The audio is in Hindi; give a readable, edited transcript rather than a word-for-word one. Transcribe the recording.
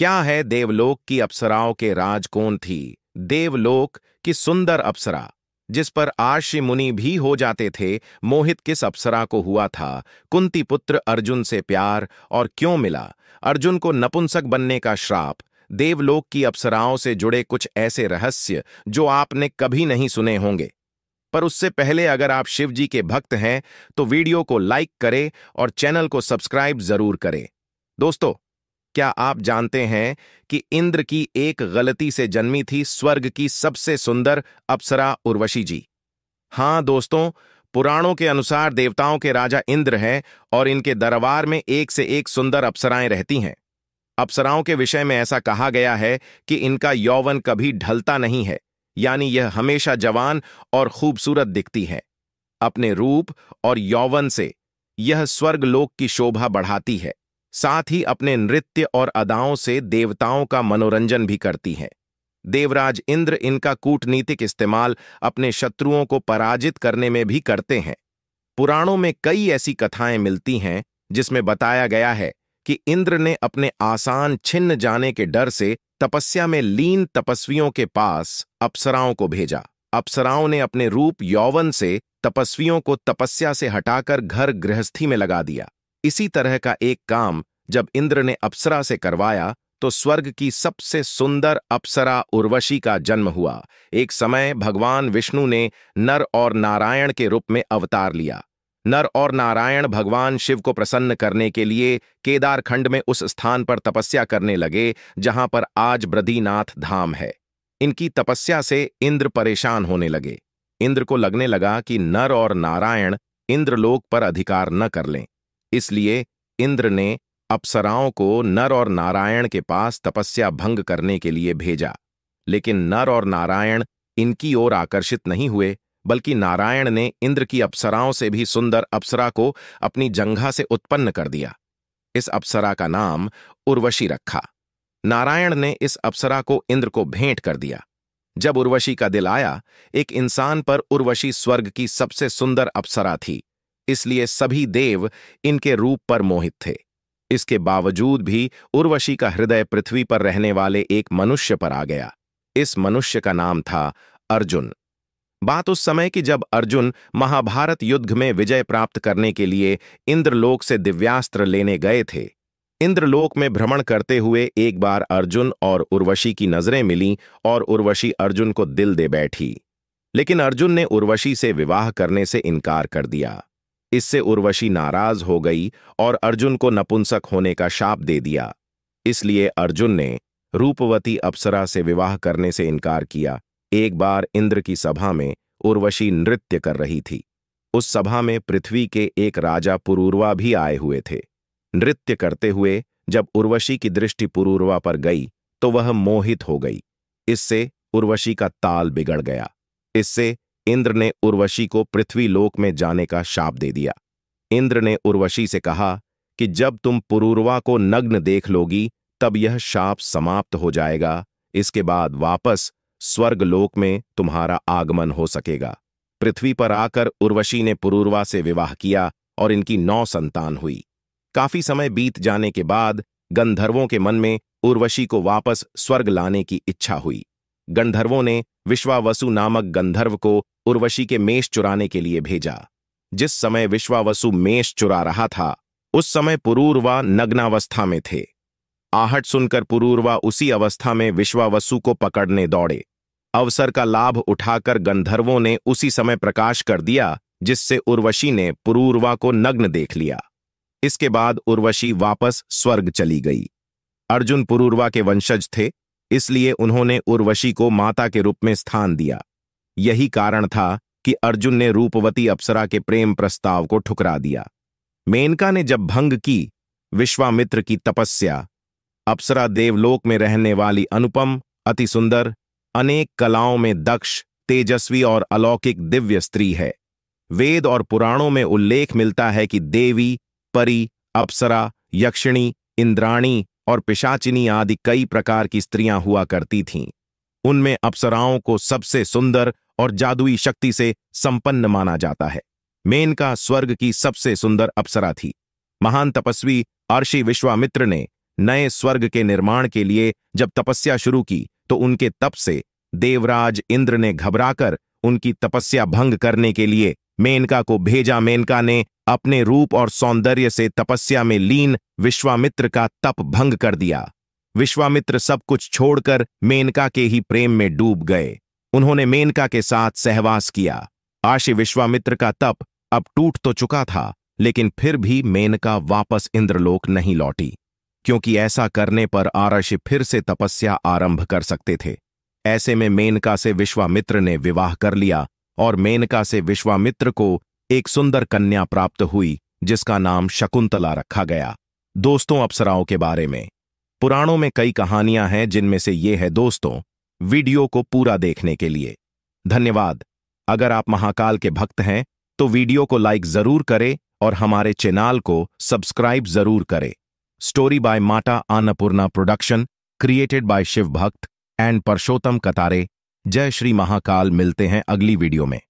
क्या है देवलोक की अप्सराओं के राज कौन थी? देवलोक की सुंदर अप्सरा जिस पर आर्षि मुनि भी हो जाते थे, मोहित किस अप्सरा को हुआ था? कुंती पुत्र अर्जुन से प्यार और क्यों मिला? अर्जुन को नपुंसक बनने का श्राप। देवलोक की अप्सराओं से जुड़े कुछ ऐसे रहस्य जो आपने कभी नहीं सुने होंगे। पर उससे पहले अगर आप शिव जी के भक्त हैं तो वीडियो को लाइक करें और चैनल को सब्सक्राइब जरूर करें। दोस्तों, क्या आप जानते हैं कि इंद्र की एक गलती से जन्मी थी स्वर्ग की सबसे सुंदर अप्सरा उर्वशी जी? हां दोस्तों, पुराणों के अनुसार देवताओं के राजा इंद्र हैं और इनके दरबार में एक से एक सुंदर अप्सराएं रहती हैं। अप्सराओं के विषय में ऐसा कहा गया है कि इनका यौवन कभी ढलता नहीं है, यानी यह हमेशा जवान और खूबसूरत दिखती है। अपने रूप और यौवन से यह स्वर्गलोक की शोभा बढ़ाती है, साथ ही अपने नृत्य और अदाओं से देवताओं का मनोरंजन भी करती हैं। देवराज इंद्र इनका कूटनीतिक इस्तेमाल अपने शत्रुओं को पराजित करने में भी करते हैं। पुराणों में कई ऐसी कथाएं मिलती हैं जिसमें बताया गया है कि इंद्र ने अपने आसान छिन्न जाने के डर से तपस्या में लीन तपस्वियों के पास अप्सराओं को भेजा। अप्सराओं ने अपने रूप यौवन से तपस्वियों को तपस्या से हटाकर घर गृहस्थी में लगा दिया। इसी तरह का एक काम जब इंद्र ने अप्सरा से करवाया तो स्वर्ग की सबसे सुंदर अप्सरा उर्वशी का जन्म हुआ। एक समय भगवान विष्णु ने नर और नारायण के रूप में अवतार लिया। नर और नारायण भगवान शिव को प्रसन्न करने के लिए केदारखंड में उस स्थान पर तपस्या करने लगे जहां पर आज बद्रीनाथ धाम है। इनकी तपस्या से इंद्र परेशान होने लगे। इंद्र को लगने लगा कि नर और नारायण इंद्रलोक पर अधिकार न कर लें, इसलिए इंद्र ने अप्सराओं को नर और नारायण के पास तपस्या भंग करने के लिए भेजा। लेकिन नर और नारायण इनकी ओर आकर्षित नहीं हुए, बल्कि नारायण ने इंद्र की अप्सराओं से भी सुंदर अप्सरा को अपनी जंघा से उत्पन्न कर दिया। इस अप्सरा का नाम उर्वशी रखा। नारायण ने इस अप्सरा को इंद्र को भेंट कर दिया। जब उर्वशी का दिल आया, एक इंसान पर उर्वशी स्वर्ग की सबसे सुंदर अप्सरा थी, इसलिए सभी देव इनके रूप पर मोहित थे। इसके बावजूद भी उर्वशी का हृदय पृथ्वी पर रहने वाले एक मनुष्य पर आ गया। इस मनुष्य का नाम था अर्जुन। बात उस समय की जब अर्जुन महाभारत युद्ध में विजय प्राप्त करने के लिए इंद्रलोक से दिव्यास्त्र लेने गए थे। इंद्रलोक में भ्रमण करते हुए एक बार अर्जुन और उर्वशी की नजरें मिलीं और उर्वशी अर्जुन को दिल दे बैठी। लेकिन अर्जुन ने उर्वशी से विवाह करने से इनकार कर दिया। इससे उर्वशी नाराज हो गई और अर्जुन को नपुंसक होने का शाप दे दिया। इसलिए अर्जुन ने रूपवती अप्सरा से विवाह करने से इनकार किया। एक बार इंद्र की सभा में उर्वशी नृत्य कर रही थी। उस सभा में पृथ्वी के एक राजा पुरूरवा भी आए हुए थे। नृत्य करते हुए जब उर्वशी की दृष्टि पुरूरवा पर गई तो वह मोहित हो गई। इससे उर्वशी का ताल बिगड़ गया। इससे इंद्र ने उर्वशी को पृथ्वी लोक में जाने का शाप दे दिया। इंद्र ने उर्वशी से कहा कि जब तुम पुरूरवा को नग्न देख लोगी तब यह शाप समाप्त हो जाएगा। इसके बाद वापस स्वर्गलोक में तुम्हारा आगमन हो सकेगा। पृथ्वी पर आकर उर्वशी ने पुरूरवा से विवाह किया और इनकी 9 संतान हुई। काफी समय बीत जाने के बाद गंधर्वों के मन में उर्वशी को वापस स्वर्ग लाने की इच्छा हुई। गंधर्वों ने विश्वावसु नामक गंधर्व को उर्वशी के मेष चुराने के लिए भेजा। जिस समय विश्वावसु मेष चुरा रहा था उस समय पुरूरवा नग्नावस्था में थे। आहट सुनकर पुरूरवा उसी अवस्था में विश्वावसु को पकड़ने दौड़े। अवसर का लाभ उठाकर गंधर्वों ने उसी समय प्रकाश कर दिया, जिससे उर्वशी ने पुरूरवा को नग्न देख लिया। इसके बाद उर्वशी वापस स्वर्ग चली गई। अर्जुन पुरूरवा के वंशज थे, इसलिए उन्होंने उर्वशी को माता के रूप में स्थान दिया। यही कारण था कि अर्जुन ने रूपवती अप्सरा के प्रेम प्रस्ताव को ठुकरा दिया। मेनका ने जब भंग की विश्वामित्र की तपस्या, अप्सरा देवलोक में रहने वाली अनुपम, अति सुंदर, अनेक कलाओं में दक्ष, तेजस्वी और अलौकिक दिव्य स्त्री है। वेद और पुराणों में उल्लेख मिलता है कि देवी, परी, अप्सरा, यक्षिणी, इंद्राणी और पिशाचिनी आदि कई प्रकार की स्त्रियां हुआ करती थीं। उनमें अप्सराओं को सबसे सुंदर और जादुई शक्ति से संपन्न माना जाता है। मेनका स्वर्ग की सबसे सुंदर अप्सरा थी। महान तपस्वी अर्षि विश्वामित्र ने नए स्वर्ग के निर्माण के लिए जब तपस्या शुरू की तो उनके तप से देवराज इंद्र ने घबराकर उनकी तपस्या भंग करने के लिए मेनका को भेजा। मेनका ने अपने रूप और सौंदर्य से तपस्या में लीन विश्वामित्र का तप भंग कर दिया। विश्वामित्र सब कुछ छोड़कर मेनका के ही प्रेम में डूब गए। उन्होंने मेनका के साथ सहवास किया। आशी विश्वामित्र का तप अब टूट तो चुका था, लेकिन फिर भी मेनका वापस इंद्रलोक नहीं लौटी, क्योंकि ऐसा करने पर आरषि फिर से तपस्या आरंभ कर सकते थे। ऐसे में मेनका से विश्वामित्र ने विवाह कर लिया और मेनका से विश्वामित्र को एक सुंदर कन्या प्राप्त हुई जिसका नाम शकुंतला रखा गया। दोस्तों, अप्सराओं के बारे में पुराणों में कई कहानियां हैं, जिनमें से ये है दोस्तों। वीडियो को पूरा देखने के लिए धन्यवाद। अगर आप महाकाल के भक्त हैं तो वीडियो को लाइक जरूर करें और हमारे चैनल को सब्सक्राइब जरूर करें। Story by Mata Annapurna production, created by Shiv Bhakt and Parshottam कतारे। जय श्री महाकाल। मिलते हैं अगली वीडियो में।